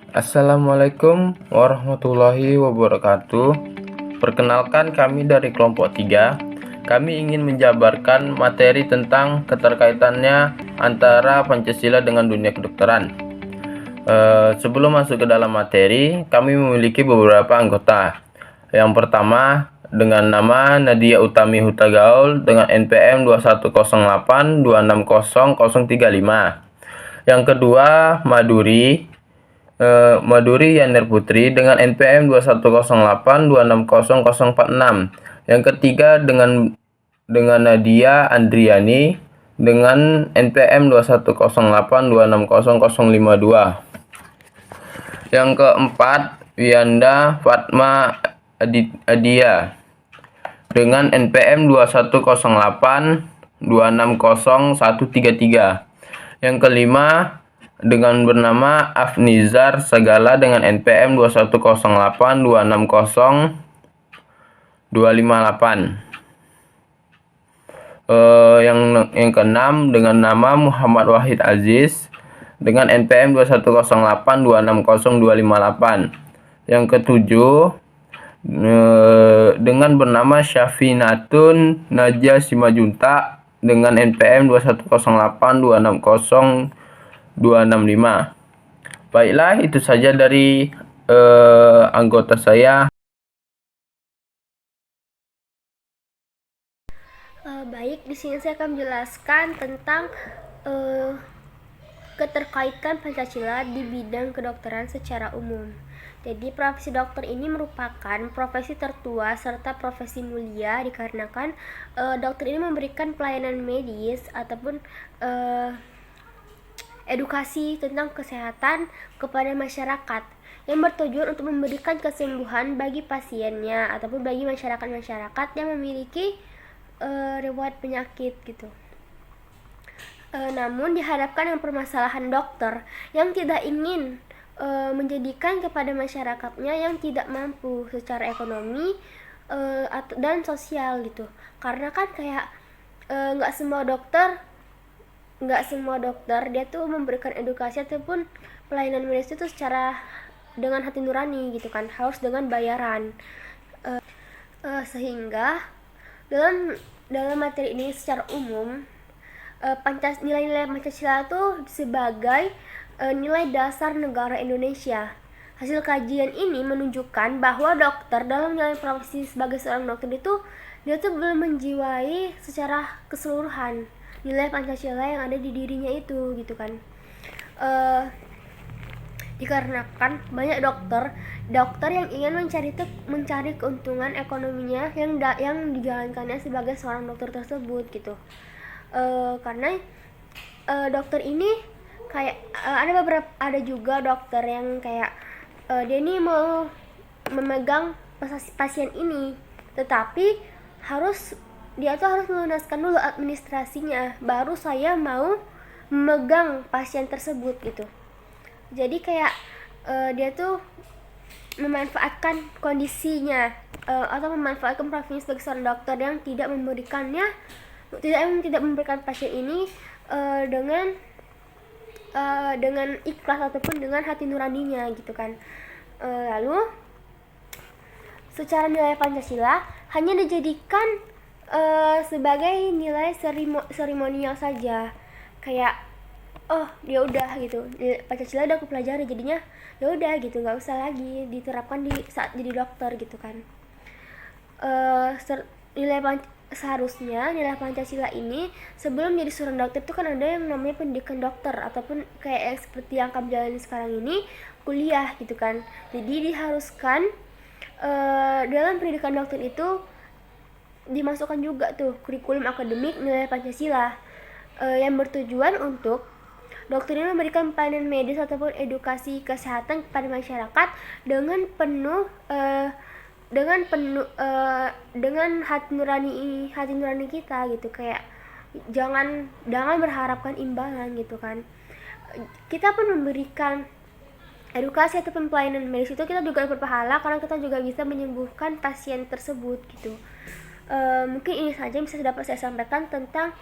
Assalamualaikum warahmatullahi wabarakatuh. Perkenalkan, kami dari kelompok 3. Kami ingin menjabarkan materi tentang keterkaitannya antara Pancasila dengan dunia kedokteran. Sebelum masuk ke dalam materi, kami memiliki beberapa anggota. Yang pertama dengan nama Nadia Utami Hutagaul dengan NPM 2108260035. Yang kedua Maduri Yander Putri dengan NPM 2108260046. Yang ketiga dengan Nadia Andriani dengan NPM 2108260052. Yang keempat Wianda Fatma Adia dengan NPM 2108260133. Yang kelima dengan bernama Afnizar Segala dengan NPM 2108260258. Yang keenam dengan nama Muhammad Wahid Aziz dengan NPM 2108260258. Yang ketujuh dengan bernama Syafinatun Najah Simajunta dengan NPM 2108260265. Baiklah, itu saja dari anggota saya. Baik, di sini saya akan menjelaskan tentang keterkaitan Pancasila di bidang kedokteran secara umum. Jadi profesi dokter ini merupakan profesi tertua serta profesi mulia dikarenakan dokter ini memberikan pelayanan medis ataupun edukasi tentang kesehatan kepada masyarakat yang bertujuan untuk memberikan kesembuhan bagi pasiennya ataupun bagi masyarakat yang memiliki riwayat penyakit gitu. Namun dihadapkan dengan permasalahan dokter yang tidak ingin menjadikan kepada masyarakatnya yang tidak mampu secara ekonomi dan sosial gitu. Karena kan kayak nggak semua dokter dia tuh memberikan edukasi ataupun pelayanan medis itu secara dengan hati nurani gitu kan, harus dengan bayaran. Sehingga dalam materi ini secara umum nilai-nilai Pancasila itu sebagai nilai dasar negara Indonesia. Hasil kajian ini menunjukkan bahwa dokter dalam menjalani profesi sebagai seorang dokter itu dia tuh belum menjiwai secara keseluruhan nilai Pancasila yang ada di dirinya itu gitu kan. Dikarenakan banyak dokter yang ingin mencari keuntungan ekonominya yang dijalankannya sebagai seorang dokter tersebut gitu. Karena dokter ini kayak ada juga dokter yang kayak dia ini mau memegang pasien ini, tetapi dia tuh harus melunaskan dulu administrasinya baru saya mau memegang pasien tersebut gitu. Jadi kayak dia tuh memanfaatkan kondisinya atau memanfaatkan profesinya sebagai seorang dokter yang tidak memberikan pasien ini dengan ikhlas ataupun dengan hati nuraninya gitu kan. Lalu secara nilai Pancasila hanya dijadikan sebagai nilai seremonial saja, kayak dia udah gitu, Pancasila udah aku pelajari jadinya ya udah gitu, nggak usah lagi diterapkan di saat jadi dokter gitu kan. Seharusnya nilai Pancasila ini sebelum jadi seorang dokter itu kan ada yang namanya pendidikan dokter ataupun kayak seperti yang kamu jalani sekarang ini, kuliah gitu kan. Jadi diharuskan dalam pendidikan dokter itu dimasukkan juga tuh kurikulum akademik nilai Pancasila yang bertujuan untuk dokter ini memberikan pelayanan medis ataupun edukasi kesehatan kepada masyarakat dengan dengan hati nurani kita gitu, kayak jangan berharapkan imbalan gitu kan. Kita pun memberikan edukasi ataupun pelayanan medis itu kita juga berpahala karena kita juga bisa menyembuhkan pasien tersebut gitu. Mungkin ini saja yang bisa dapat saya sampaikan tentang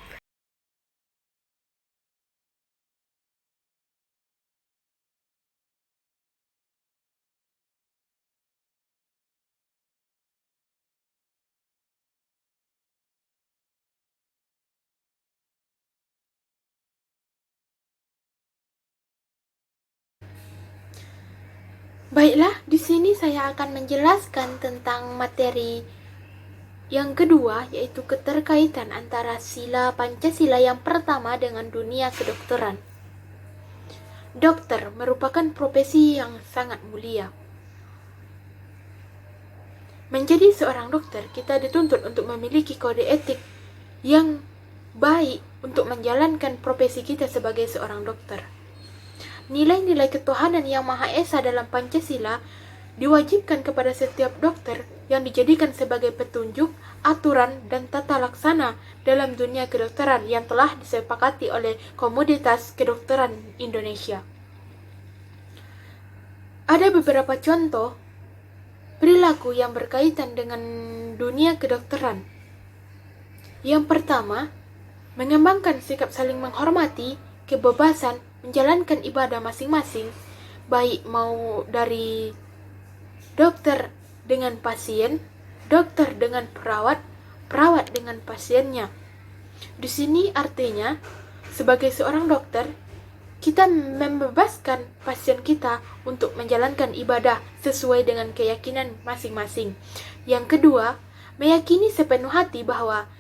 Baiklah, di sini saya akan menjelaskan tentang materi yang kedua, yaitu keterkaitan antara sila Pancasila yang pertama dengan dunia kedokteran. Dokter merupakan profesi yang sangat mulia. Menjadi seorang dokter, kita dituntut untuk memiliki kode etik yang baik untuk menjalankan profesi kita sebagai seorang dokter. Nilai-nilai ketuhanan yang Maha Esa dalam Pancasila diwajibkan kepada setiap dokter yang dijadikan sebagai petunjuk, aturan, dan tata laksana dalam dunia kedokteran yang telah disepakati oleh Komunitas Kedokteran Indonesia. Ada beberapa contoh perilaku yang berkaitan dengan dunia kedokteran. Yang pertama, mengembangkan sikap saling menghormati, kebebasan, menjalankan ibadah masing-masing, baik mau dari dokter dengan pasien, dokter dengan perawat, perawat dengan pasiennya. Di sini artinya, sebagai seorang dokter, kita membebaskan pasien kita untuk menjalankan ibadah sesuai dengan keyakinan masing-masing. Yang kedua, meyakini sepenuh hati bahwa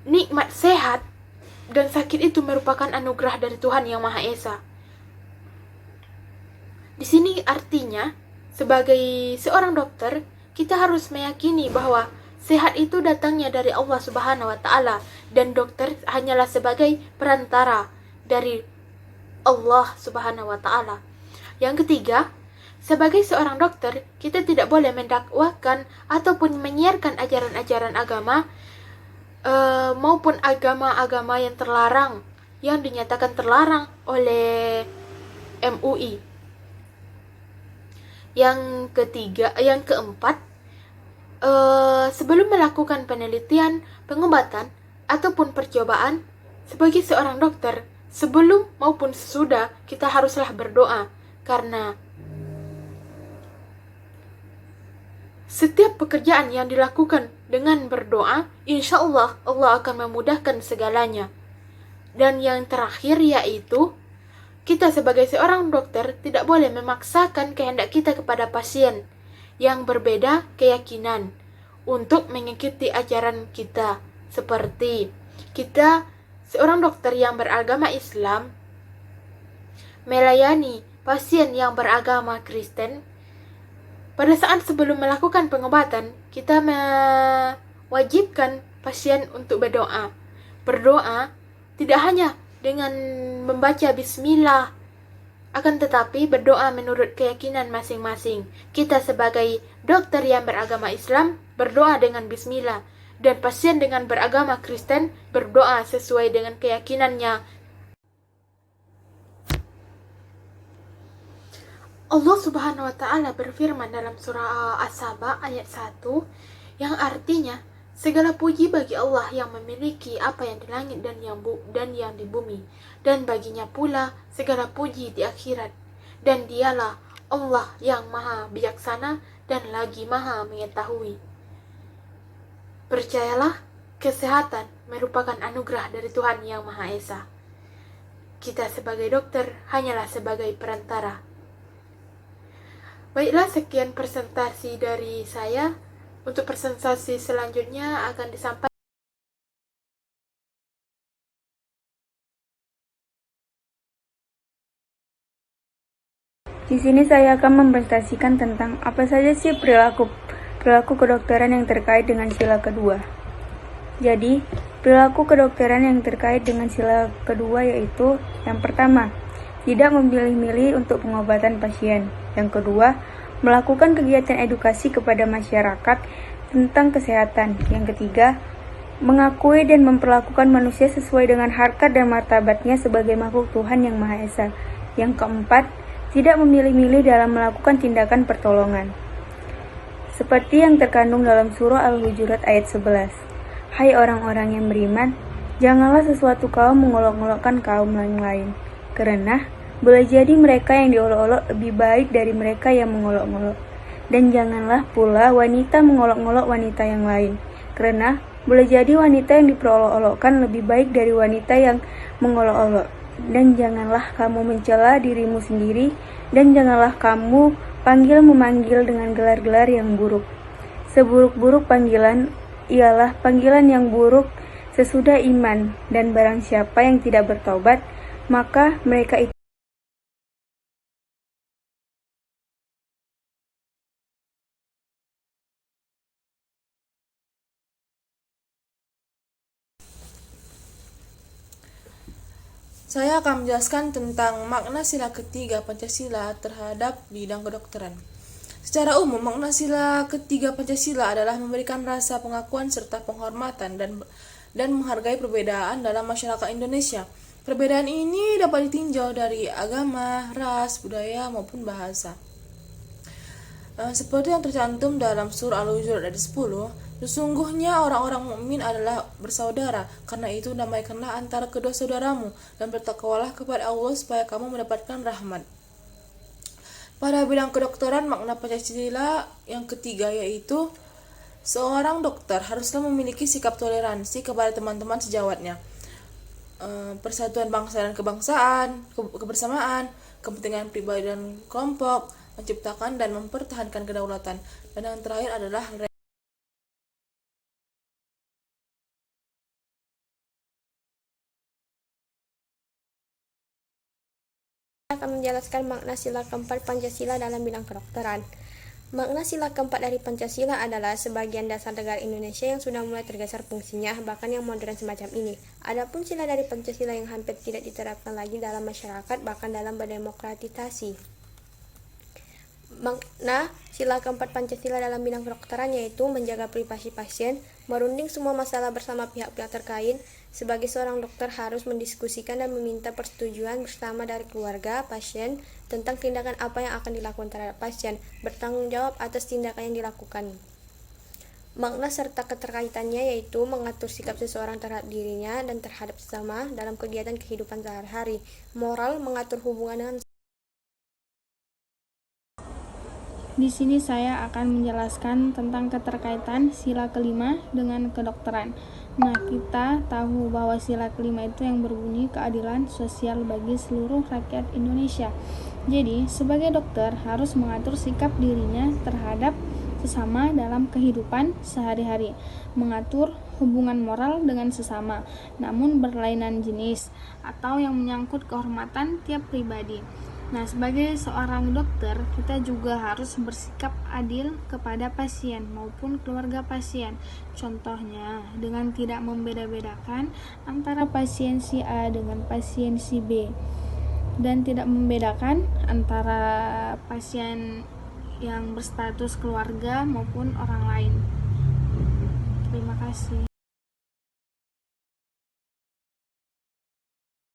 nikmat sehat dan sakit itu merupakan anugerah dari Tuhan Yang Maha Esa. Di sini artinya, sebagai seorang dokter, kita harus meyakini bahwa sehat itu datangnya dari Allah Subhanahu wa Ta'ala, dan dokter hanyalah sebagai perantara dari Allah Subhanahu wa Ta'ala. Yang ketiga, sebagai seorang dokter, kita tidak boleh mendakwakan ataupun menyiarkan ajaran-ajaran agama maupun agama-agama yang terlarang, yang dinyatakan terlarang oleh MUI. Yang keempat, sebelum melakukan penelitian, pengobatan, ataupun percobaan, sebagai seorang dokter, sebelum maupun sesudah, kita haruslah berdoa, karena setiap pekerjaan yang dilakukan dengan berdoa, insya Allah, Allah akan memudahkan segalanya. Dan yang terakhir yaitu, kita sebagai seorang dokter tidak boleh memaksakan kehendak kita kepada pasien yang berbeda keyakinan untuk mengikuti ajaran kita. Seperti kita, seorang dokter yang beragama Islam, melayani pasien yang beragama Kristen. Pada saat sebelum melakukan pengobatan, kita mewajibkan pasien untuk berdoa. Berdoa tidak hanya dengan membaca bismillah, akan tetapi berdoa menurut keyakinan masing-masing. Kita sebagai dokter yang beragama Islam berdoa dengan bismillah, dan pasien dengan beragama Kristen berdoa sesuai dengan keyakinannya. Allah Subhanahu wa Ta'ala berfirman dalam surah As-Saba ayat 1, yang artinya, segala puji bagi Allah yang memiliki apa yang di langit dan yang di bumi, dan baginya pula segala puji di akhirat, dan dialah Allah yang maha bijaksana dan lagi maha mengetahui. Percayalah, kesehatan merupakan anugerah dari Tuhan Yang Maha Esa. Kita sebagai dokter hanyalah sebagai perantara. Baiklah, sekian presentasi dari saya. Untuk presentasi selanjutnya akan disampaikan. Di sini saya akan mempresentasikan tentang apa saja sih perilaku kedokteran yang terkait dengan sila kedua. Jadi, perilaku kedokteran yang terkait dengan sila kedua yaitu yang pertama, tidak memilih-milih untuk pengobatan pasien. Yang kedua, melakukan kegiatan edukasi kepada masyarakat tentang kesehatan. Yang ketiga, mengakui dan memperlakukan manusia sesuai dengan harkat dan martabatnya sebagai makhluk Tuhan Yang Maha Esa. Yang keempat, tidak memilih-milih dalam melakukan tindakan pertolongan. Seperti yang terkandung dalam surah Al-Hujurat ayat 11. Hai orang-orang yang beriman, janganlah sesuatu kaum mengolok-olokkan kaum lain, karena boleh jadi mereka yang diolok-olok lebih baik dari mereka yang mengolok-olok. Dan janganlah pula wanita mengolok-olok wanita yang lain, karena boleh jadi wanita yang diperolok-olokkan lebih baik dari wanita yang mengolok-olok. Dan janganlah kamu mencela dirimu sendiri, dan janganlah kamu panggil memanggil dengan gelar-gelar yang buruk. Seburuk-buruk panggilan ialah panggilan yang buruk sesudah iman, dan barang siapa yang tidak bertaubat, maka mereka itu Saya akan menjelaskan tentang makna sila ketiga Pancasila terhadap bidang kedokteran. Secara umum, makna sila ketiga Pancasila adalah memberikan rasa pengakuan serta penghormatan dan menghargai perbedaan dalam masyarakat Indonesia. Perbedaan ini dapat ditinjau dari agama, ras, budaya, maupun bahasa. Seperti yang tercantum dalam surah Al-Hujurat ayat 10, sesungguhnya orang-orang mukmin adalah bersaudara, karena itu damaikanlah antara kedua saudaramu dan bertakwalah kepada Allah supaya kamu mendapatkan rahmat. Pada bidang kedokteran, makna Pancasila yang ketiga yaitu seorang dokter haruslah memiliki sikap toleransi kepada teman-teman sejawatnya, persatuan bangsa dan kebangsaan, kebersamaan, kepentingan pribadi dan kelompok, menciptakan dan mempertahankan kedaulatan, dan yang terakhir adalah akan menjelaskan makna sila keempat Pancasila dalam bidang kedokteran. Makna sila keempat dari Pancasila adalah sebagian dasar negara Indonesia yang sudah mulai tergeser fungsinya, bahkan yang modern semacam ini. Adapun sila dari Pancasila yang hampir tidak diterapkan lagi dalam masyarakat, bahkan dalam berdemokratisasi. Makna sila keempat Pancasila dalam bidang kedokteran yaitu menjaga privasi pasien, merunding semua masalah bersama pihak-pihak terkait. Sebagai seorang dokter harus mendiskusikan dan meminta persetujuan bersama dari keluarga pasien tentang tindakan apa yang akan dilakukan terhadap pasien, bertanggung jawab atas tindakan yang dilakukan. Makna serta keterkaitannya yaitu mengatur sikap seseorang terhadap dirinya dan terhadap sesama dalam kegiatan kehidupan sehari-hari. Moral mengatur hubungan dengan Di sini saya akan menjelaskan tentang keterkaitan sila kelima dengan kedokteran. Nah, kita tahu bahwa sila kelima itu yang berbunyi keadilan sosial bagi seluruh rakyat Indonesia. Jadi, sebagai dokter harus mengatur sikap dirinya terhadap sesama dalam kehidupan sehari-hari, mengatur hubungan moral dengan sesama, namun berlainan jenis, atau yang menyangkut kehormatan tiap pribadi. Nah, sebagai seorang dokter, kita juga harus bersikap adil kepada pasien maupun keluarga pasien. Contohnya, dengan tidak membeda-bedakan antara pasien si A dengan pasien si B, dan tidak membedakan antara pasien yang berstatus keluarga maupun orang lain. Terima kasih.